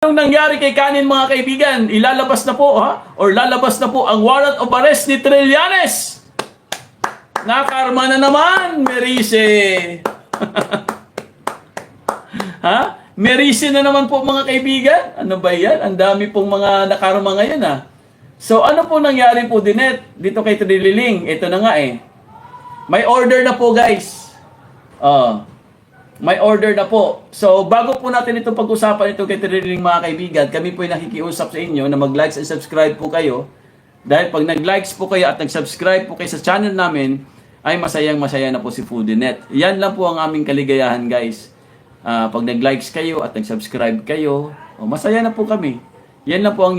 Anong nangyari kay Kanin mga kaibigan? Ilalabas na po or lalabas na po ang warrant of arrest ni Trillanes. Nakarma na naman, Merice. Merice na naman po mga kaibigan. Ano ba yan? Ang dami pong mga nakarma ngayon So ano po nangyari po dito kay Trililing? Ito na nga May order na po guys. May order na po. So, bago po natin itong pag-usapan ito kay Trililing mga kaibigan, kami po ay nakikiusap sa inyo na mag-likes and subscribe po kayo. Dahil pag nag-likes po kayo at nag-subscribe po kayo sa channel namin, ay masayang-masaya na po si Foodinet. Yan lang po ang aming kaligayahan guys. Pag nag-likes kayo at nag-subscribe kayo, masaya na po kami. Yan lang po ang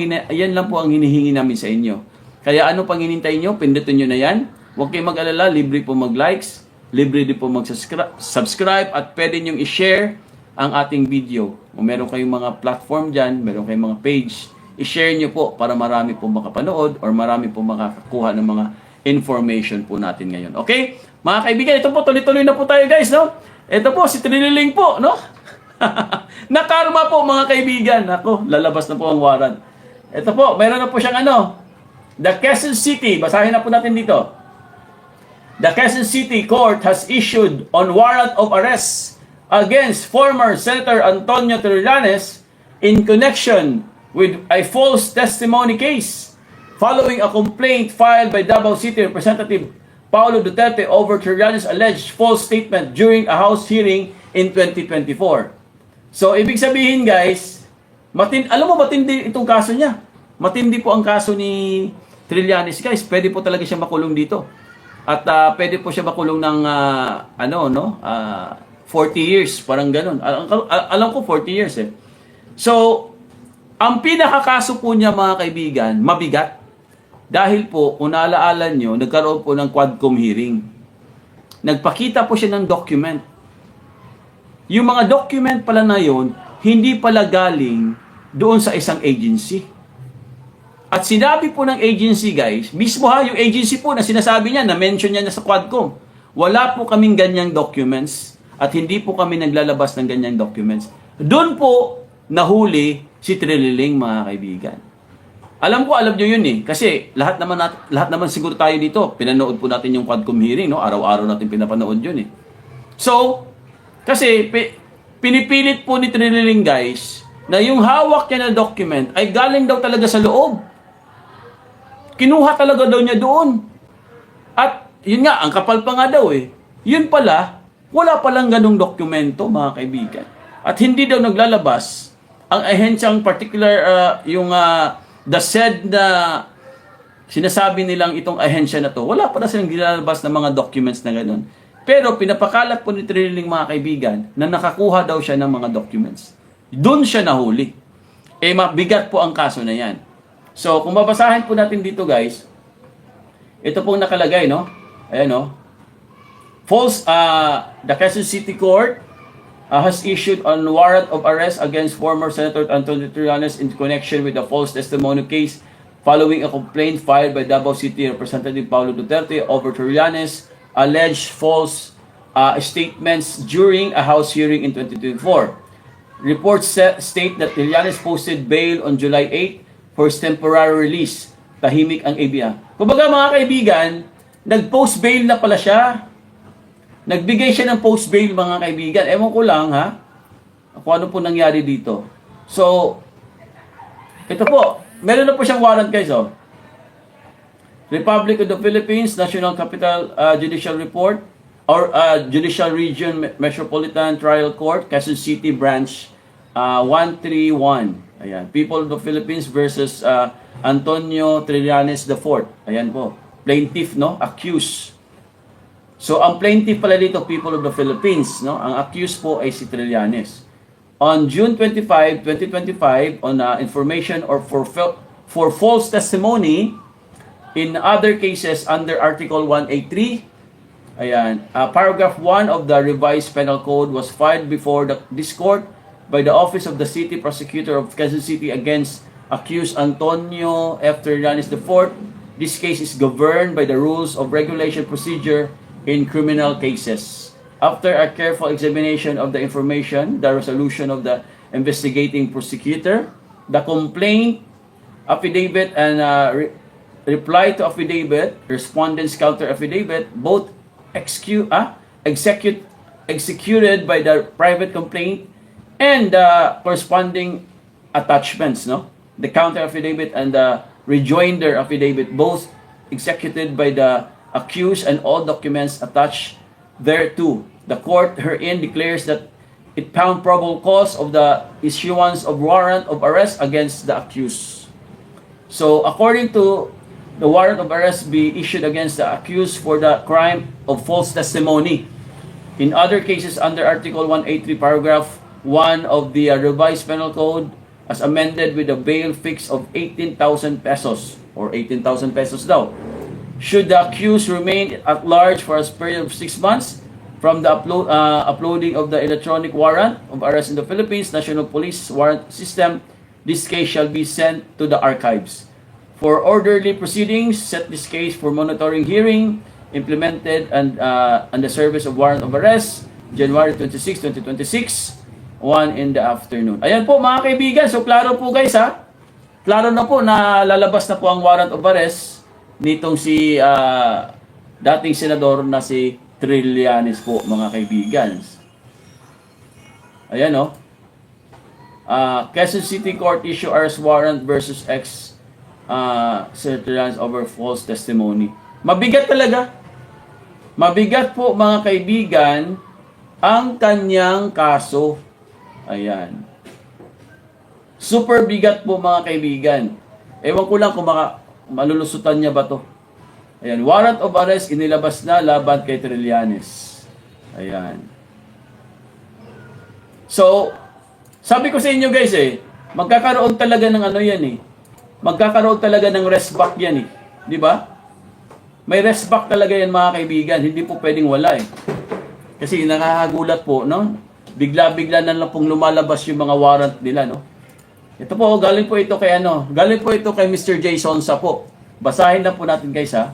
hinihingi namin sa inyo. Kaya ano pang hinintay nyo? Pindutin nyo na yan. Huwag kayong mag-alala, libre po mag-likes. Libre din po mag-subscribe at pwede nyo i-share ang ating video. Kung meron kayong mga platform dyan, meron kayong mga page, i-share nyo po para marami po makapanood or marami po makakakuha ng mga information po natin ngayon. Okay? Mga kaibigan, ito po, tuloy-tuloy na po tayo guys, no? Ito po, si Trililing po, no? Nakarma po mga kaibigan. Ako, lalabas na po ang warrant. Ito po, meron na po siyang The Quezon City, basahin na po natin dito. The Quezon City Court has issued on warrant of arrest against former Senator Antonio Trillanes in connection with a false testimony case following a complaint filed by Davao City Representative Paulo Duterte over Trillanes' alleged false statement during a House hearing in 2024. So, ibig sabihin guys, alam mo matindi itong kaso niya. Matindi po ang kaso ni Trillanes guys. Pwede po talaga siya makulong dito. At pwede po siya makulong ng 40 years, parang ganun. Alam ko 40 years So, ang pinakakaso po niya mga kaibigan, mabigat. Dahil po, kung naaalala nyo, nagkaroon po ng Quadcom hearing. Nagpakita po siya ng document. Yung mga document pala na yun, hindi pala galing doon sa isang agency. At sinabi po ng agency guys, mismo yung agency po na sinasabi niya, na-mention niya na sa Quadcom, wala po kaming ganyang documents at hindi po kami naglalabas ng ganyang documents. Doon po nahuli si Trililing mga kaibigan. Alam nyo yun kasi lahat naman siguro tayo dito, pinanood po natin yung Quadcom hearing, no? Araw-araw natin pinapanood yun So, kasi pinipilit po ni Trililing guys, na yung hawak niya na document ay galing daw talaga sa loob. Kinuha talaga daw niya doon. At yun nga, ang kapal pa nga daw Yun pala, wala palang ganung dokumento mga kaibigan. At hindi daw naglalabas ang ahensyang particular, the said na sinasabi nilang itong ahensya na to, wala pala silang nilalabas ng mga documents na ganun. Pero pinapakalat po ni Trililing mga kaibigan na nakakuha daw siya ng mga documents. Doon siya nahuli. Mabigat po ang kaso na yan. So, kung babasahin po natin dito guys, ito pong nakalagay, no? Ayan, false, the Quezon City Court has issued a warrant of arrest against former Senator Antonio Trillanes in connection with the false testimony case following a complaint filed by Davao City Representative Paulo Duterte over Trillanes' alleged false statements during a House hearing in 2024. Reports state that Trillanes posted bail on July 8 for his temporary release. Tahimik ang ABI. Kumbaga mga kaibigan, nag-post bail na pala siya. Nagbigay siya ng post bail mga kaibigan. Ewan ko lang kung ano po nangyari dito. So, ito po, meron na po siyang warrant guys Republic of the Philippines, National Capital Judicial Report, or Judicial Region Metropolitan Trial Court, Quezon City Branch 131. Ayan, People of the Philippines versus Antonio Trillanes IV. Ayan po. Plaintiff, accused. So, ang plaintiff pala dito, People of the Philippines, Ang accused po ay si Trillanes. On June 25, 2025, on information or for false testimony in other cases under Article 183, ayan, paragraph 1 of the revised penal code was filed before this court by the Office of the City Prosecutor of Quezon City against accused Antonio F. Trillanes IV. This case is governed by the rules of regulation procedure in criminal cases. After a careful examination of the information, the resolution of the investigating prosecutor. The complaint, affidavit, and reply to affidavit, respondent's counter affidavit, both executed by the private complaint, and the corresponding attachments, no? The counter affidavit and the rejoinder affidavit, both executed by the accused, and all documents attached thereto. The court herein declares that it found probable cause of the issuance of warrant of arrest against the accused. So, according to the warrant of arrest be issued against the accused for the crime of false testimony. In other cases under Article 183, Paragraph 1 of the Revised Penal Code, as amended with a bail fix of 18,000 pesos, or 18,000 pesos daw. Should the accused remain at large for a period of 6 months from the uploading of the electronic warrant of arrest in the Philippines National Police Warrant System, this case shall be sent to the archives. For orderly proceedings, set this case for monitoring hearing, implemented and the service of warrant of arrest, January 26, 2026, 1 in the afternoon. Ayan po mga kaibigan, so klaro po guys ha. Klaro na po na lalabas na po ang warrant of arrest nitong si dating senador na si Trillanes po mga kaibigan. Ayan o. Quezon City Court issue arrest warrant versus Trillanes over false testimony. Mabigat talaga. Mabigat po mga kaibigan ang kanyang kaso. Ayan. Super bigat po mga kaibigan. Ewan ko lang kung malulusutan niya ba to. Ayan. Warrant of arrest inilabas na laban kay Trillanes. Ayan. So, sabi ko sa inyo guys magkakaroon talaga ng ano yan magkakaroon talaga ng rest back yan Di ba? May rest back talaga yan mga kaibigan. Hindi po pwedeng wala Kasi nakakagulat po, no? Bigla-bigla na lang pong lumalabas yung mga warrant nila, no? Ito po, galing po ito kay galing po ito kay Mr. J. Sonsa po. Basahin na po natin guys ha.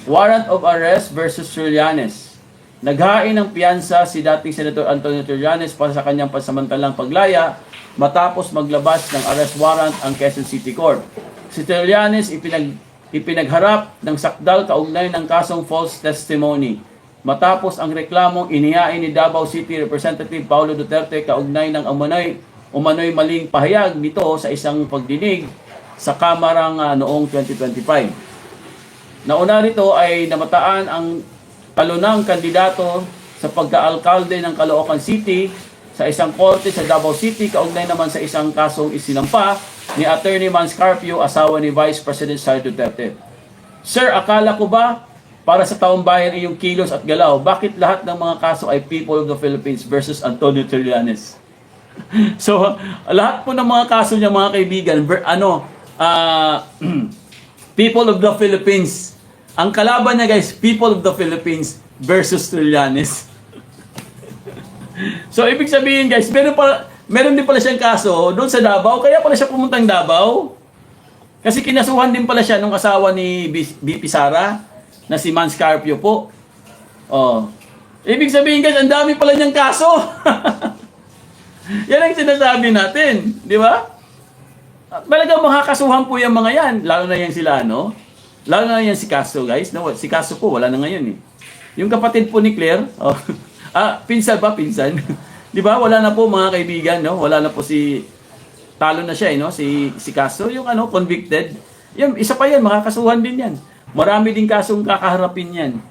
Warrant of arrest versus Trillanes. Naghain ng piyansa si dating Senator Antonio Trillanes para sa kanyang pansamantalang paglaya matapos maglabas ng arrest warrant ang Quezon City Court. Si Trillanes ipinagharap ng sakdal kaugnay ng kasong false testimony. Matapos ang reklamong inihain ni Davao City Representative Paulo Duterte kaugnay ng umano'y maling pahayag nito sa isang pagdinig sa kamarang noong 2025. Nauna rito ay namataan ang talunang kandidato sa pagka-alkalde ng Caloocan City sa isang korte sa Davao City kaugnay naman sa isang kasong isinampa ni Attorney Mans Carpio, asawa ni Vice President Sara Duterte. Sir, akala ko ba para sa taong bayan iyong kilos at galaw, bakit lahat ng mga kaso ay people of the Philippines versus Antonio Trillanes? So, lahat po ng mga kaso niya mga kaibigan, people of the Philippines. Ang kalaban niya guys, people of the Philippines versus Trillanes. So, ibig sabihin guys, meron din pala siyang kaso doon sa Davao, kaya pala siya pumuntang Davao. Kasi kinasuhan din pala siya nung asawa ni BP Sara, na si Mans Carpio po. Ibig sabihin guys, ang dami pala niyang kaso. Yan ang sinasabi natin, di ba? Talagang makakasuhan po yung mga yan, lalo na yan sila, no? Lalo na yan si Castro, guys. No, si Castro po, wala na ngayon Yung kapatid po ni Claire, pinsan ba? Pinsan. Di ba? Wala na po mga kaibigan, no? Wala na po talo na siya, no? Si Castro, yung convicted. Yung isa pa yan, makakasuhan din yan. Marami din kasong kakaharapin yan.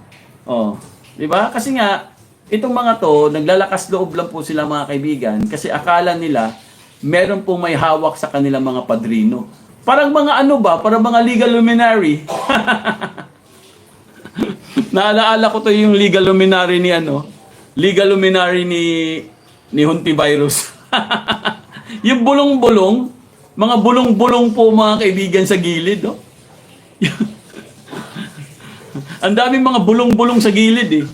Di ba? Kasi nga, itong mga to, naglalakas loob lang po sila mga kaibigan kasi akala nila meron pong may hawak sa kanilang mga padrino. Parang mga parang mga legal luminary. Naalaala ko to yung legal luminary ni Hontivirus. Yung bulong-bulong, mga bulong-bulong po mga kaibigan sa gilid, no? Ang daming mga bulong-bulong sa gilid